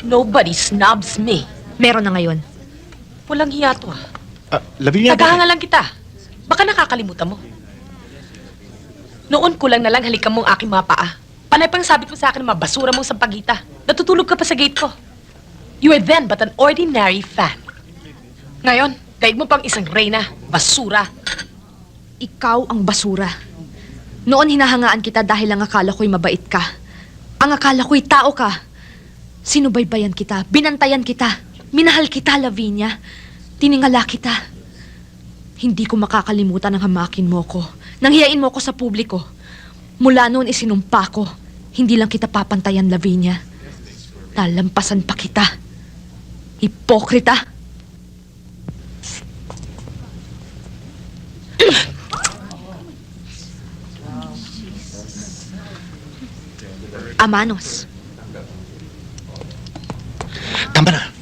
Nobody snobs me. Meron na ngayon. Walang hiya to ah. Lavinia, Tagahanga lang kita. Baka nakakalimutan mo. Noon ko lang nalang halikan mo ang aking mga paa. Panay pang sabit mo sa akin ng mga basura mong sampagita. Natutulog ka pa sa gate ko. You were then but an ordinary fan. Ngayon, daig mo pang isang reyna, basura. Ikaw ang basura. Noon hinahangaan kita dahil ang akala ko'y mabait ka. Ang akala ko'y tao ka. Sinubaybayan kita, binantayan kita, minahal kita, Lavinia. Tiningala kita. Hindi ko makakalimutan ang hamakin mo ko. Nanghiyain mo ko sa publiko. Mula noon isinumpa ko. Hindi lang kita papantayan, Lavinia. Lalampasan pa kita. Hipokrita. Amanos. tama na.